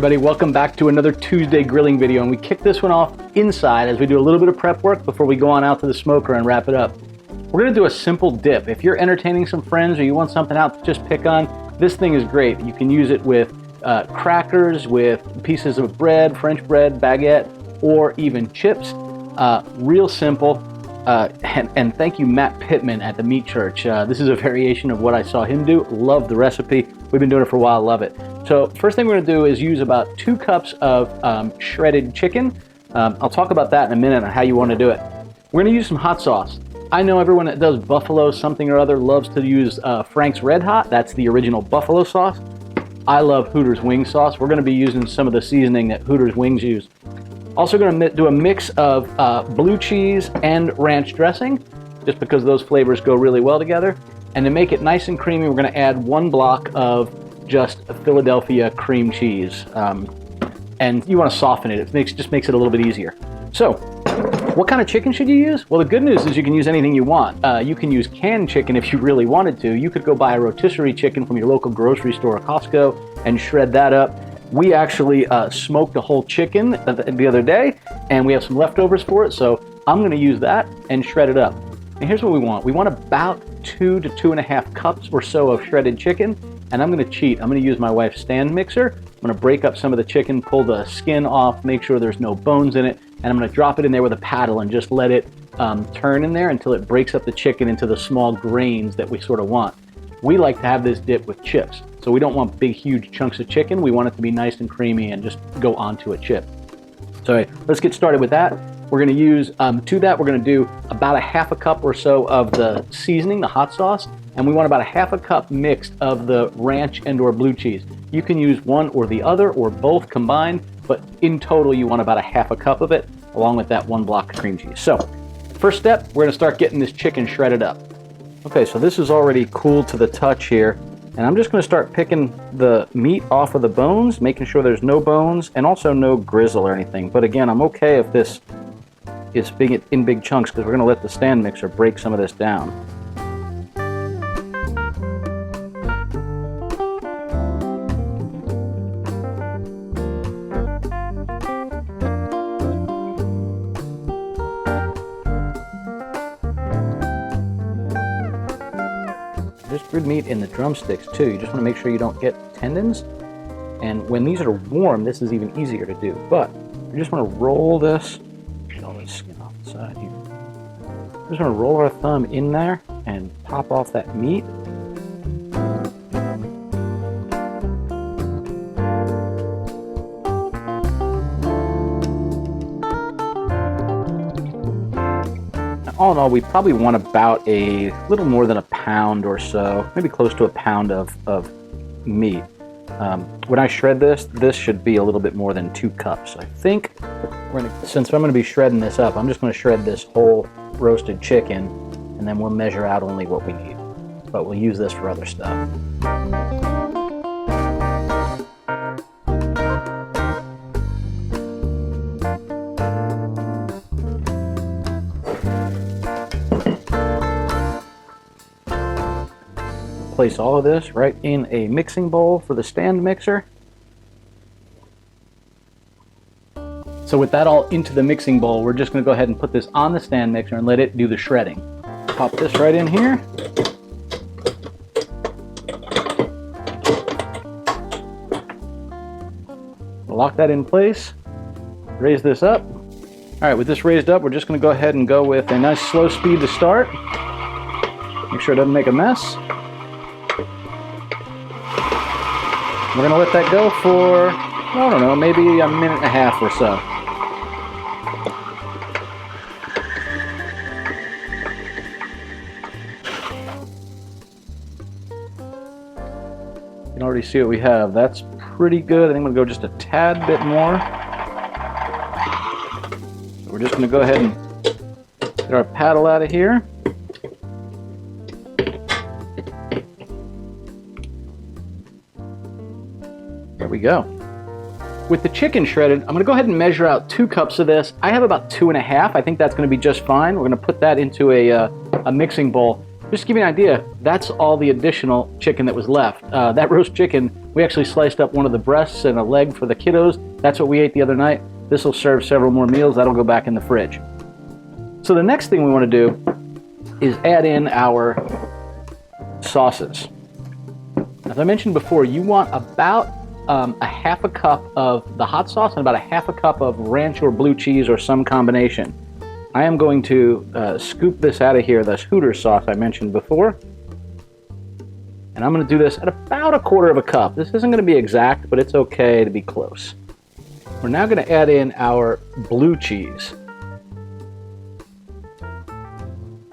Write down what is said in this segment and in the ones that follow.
everybody, welcome back to another Tuesday grilling video, and we kick this one off inside as we do a little bit of prep work before we go on out to the smoker and wrap it up. We're going to do a simple dip. If you're entertaining some friends or you want something out to just pick on, this thing is great. You can use it with crackers, with pieces of bread, French bread, baguette, or even chips. Real simple. And thank you, Matt Pittman at the Meat Church. This is a variation of what I saw him do. Love the recipe. We've been doing it for a while. Love it. So first thing we're going to do is use about 2 cups of shredded chicken. I'll talk about that in a minute on how you want to do it. We're going to use some hot sauce. I know everyone that does buffalo something or other loves to use Frank's Red Hot. That's the original buffalo sauce. I love Hooters wing sauce. We're going to be using some of the seasoning that Hooters wings use. Also going to do a mix of blue cheese and ranch dressing, just because those flavors go really well together. And to make it nice and creamy, we're going to add 1 block of just Philadelphia cream cheese. And you want to soften it. It just makes it a little bit easier. So, what kind of chicken should you use? Well, the good news is you can use anything you want. You can use canned chicken if you really wanted to. You could go buy a rotisserie chicken from your local grocery store or Costco and shred that up. We actually smoked a whole chicken the other day, and we have some leftovers for it, so I'm going to use that and shred it up. And here's what we want. We want about 2 to 2.5 cups or so of shredded chicken, and I'm going to cheat. I'm going to use my wife's stand mixer. I'm going to break up some of the chicken, pull the skin off, make sure there's no bones in it, and I'm going to drop it in there with a paddle and just let it turn in there until it breaks up the chicken into the small grains that we sort of want. We like to have this dip with chips, so we don't want big, huge chunks of chicken. We want it to be nice and creamy and just go onto a chip. So let's get started with that. We're going to use, to that, we're going to do about a 1/2 cup or so of the seasoning, the hot sauce, and we want about a 1/2 cup mixed of the ranch and or blue cheese. You can use one or the other or both combined, but in total you want about a 1/2 cup of it, along with that 1 block of cream cheese. So first step, we're going to start getting this chicken shredded up. Okay, so this is already cooled to the touch here, and I'm just going to start picking the meat off of the bones, making sure there's no bones and also no grizzle or anything. But again, I'm okay if this is in big chunks because we're going to let the stand mixer break some of this down. There's good meat in the drumsticks too. You just want to make sure you don't get tendons. And when these are warm, this is even easier to do. But you just want to roll this, get all this skin off the side here. Just want to roll our thumb in there and pop off that meat. All in all, we probably want about a little more than a pound or so, maybe close to a pound of meat. When I shred this should be a little bit more than 2 cups. I think since I'm going to be shredding this up, I'm just going to shred this whole roasted chicken, and then we'll measure out only what we need. But we'll use this for other stuff. Place all of this right in a mixing bowl for the stand mixer. So with that all into the mixing bowl, we're just going to go ahead and put this on the stand mixer and let it do the shredding. Pop this right in here. Lock that in place. Raise this up. All right, with this raised up, we're just going to go ahead and go with a nice slow speed to start. Make sure it doesn't make a mess. We're going to let that go for, I don't know, maybe a 1.5 minutes or so. You can already see what we have. That's pretty good. I think I'm going to go just a tad bit more. So we're just going to go ahead and get our paddle out of here. There we go. With the chicken shredded, I'm going to go ahead and measure out 2 cups of this. I have about 2.5. I think that's going to be just fine. We're going to put that into a mixing bowl. Just to give you an idea, that's all the additional chicken that was left. That roast chicken, we actually sliced up one of the breasts and a leg for the kiddos. That's what we ate the other night. This will serve several more meals. That'll go back in the fridge. So the next thing we want to do is add in our sauces. As I mentioned before, you want about a half a cup of the hot sauce and about a half a cup of ranch or blue cheese or some combination. I am going to scoop this out of here, this Hooters sauce I mentioned before. And I'm going to do this at about a quarter of a cup. This isn't going to be exact, but it's okay to be close. We're now going to add in our blue cheese.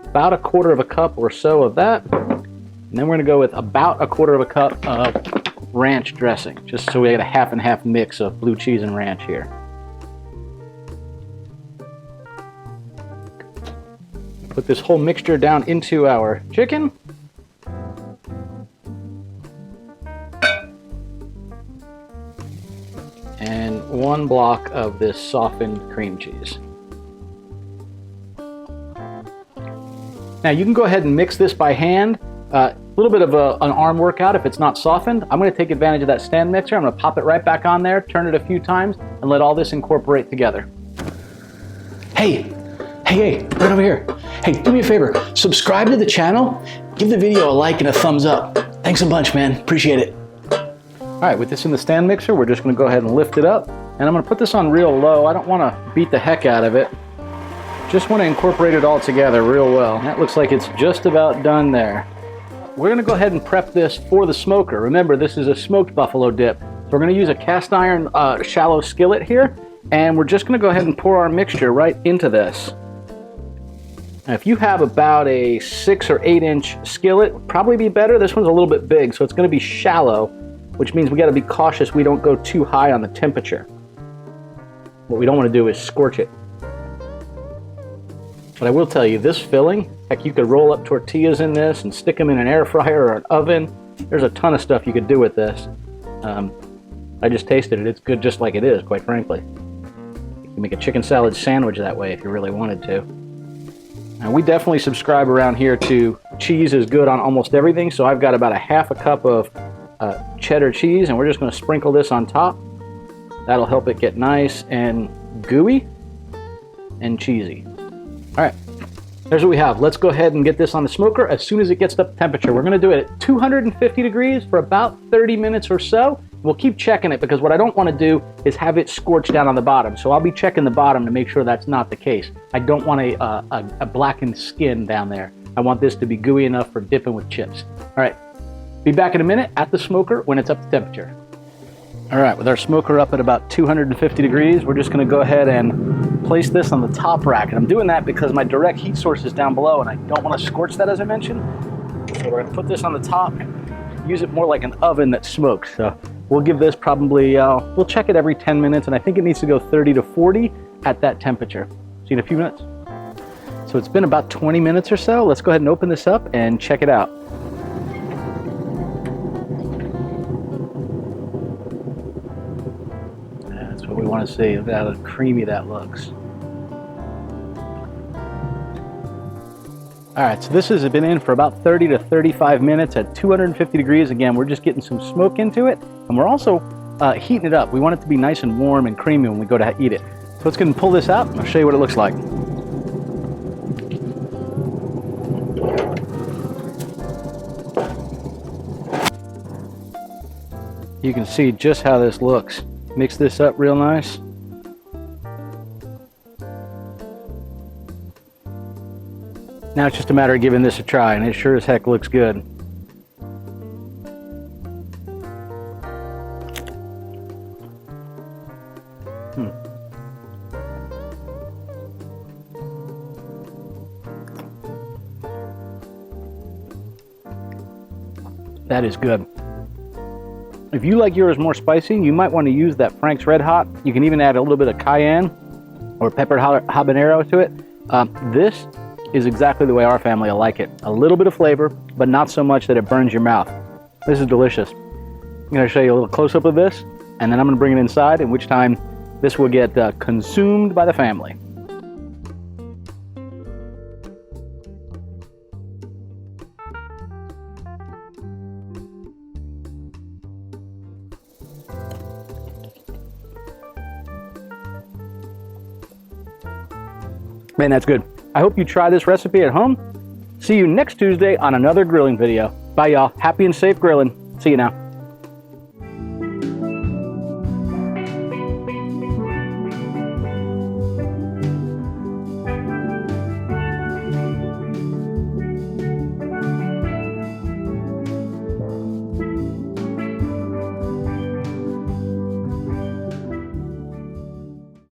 About a quarter of a cup or so of that. And then we're going to go with about a quarter of a cup of ranch dressing, just so we get a half and half mix of blue cheese and ranch here. Put this whole mixture down into our chicken. And 1 block of this softened cream cheese. Now you can go ahead and mix this by hand. A little bit of an arm workout if it's not softened. I'm going to take advantage of that stand mixer. I'm going to pop it right back on there, turn it a few times, and let all this incorporate together. Hey, right over here. Hey, do me a favor, subscribe to the channel, give the video a like and a thumbs up. Thanks a bunch, man, appreciate it. All right, with this in the stand mixer, we're just gonna go ahead and lift it up, and I'm gonna put this on real low. I don't wanna beat the heck out of it. Just wanna incorporate it all together real well. That looks like it's just about done there. We're gonna go ahead and prep this for the smoker. Remember, this is a smoked buffalo dip. So we're gonna use a cast iron shallow skillet here, and we're just gonna go ahead and pour our mixture right into this. Now, if you have about a 6 or 8 inch skillet, would probably be better. This one's a little bit big, so it's going to be shallow, which means we got to be cautious we don't go too high on the temperature. What we don't want to do is scorch it. But I will tell you, this filling, heck, you could roll up tortillas in this and stick them in an air fryer or an oven. There's a ton of stuff you could do with this. I just tasted it. It's good just like it is, quite frankly. You can make a chicken salad sandwich that way if you really wanted to. Now, we definitely subscribe around here to cheese is good on almost everything, so I've got about a half a cup of cheddar cheese, and we're just going to sprinkle this on top. That'll help it get nice and gooey and cheesy. All right, there's what we have. Let's go ahead and get this on the smoker as soon as it gets up to temperature. We're going to do it at 250 degrees for about 30 minutes or so. We'll keep checking it because what I don't want to do is have it scorched down on the bottom. So I'll be checking the bottom to make sure that's not the case. I don't want a blackened skin down there. I want this to be gooey enough for dipping with chips. All right, be back in a minute at the smoker when it's up to temperature. All right, with our smoker up at about 250 degrees, we're just going to go ahead and place this on the top rack. And I'm doing that because my direct heat source is down below and I don't want to scorch that, as I mentioned. So we're going to put this on the top, use it more like an oven that smokes. So we'll give this probably, we'll check it every 10 minutes, and I think it needs to go 30 to 40 at that temperature. See you in a few minutes. So it's been about 20 minutes or so. Let's go ahead and open this up and check it out. That's what we want to see. Look at how creamy that looks. All right, so this has been in for about 30 to 35 minutes at 250 degrees. Again, we're just getting some smoke into it, and we're also heating it up. We want it to be nice and warm and creamy when we go to eat it. So let's go and pull this out, and I'll show you what it looks like. You can see just how this looks. Mix this up real nice. Now it's just a matter of giving this a try, and it sure as heck looks good. That is good. If you like yours more spicy, you might want to use that Frank's Red Hot. You can even add a little bit of cayenne or peppered habanero to it. This is exactly the way our family will like it. A little bit of flavor, but not so much that it burns your mouth. This is delicious. I'm going to show you a little close-up of this, and then I'm going to bring it inside, in which time this will get consumed by the family. Man, that's good. I hope you try this recipe at home. See you next Tuesday on another grilling video. Bye, y'all. Happy and safe grilling. See you now.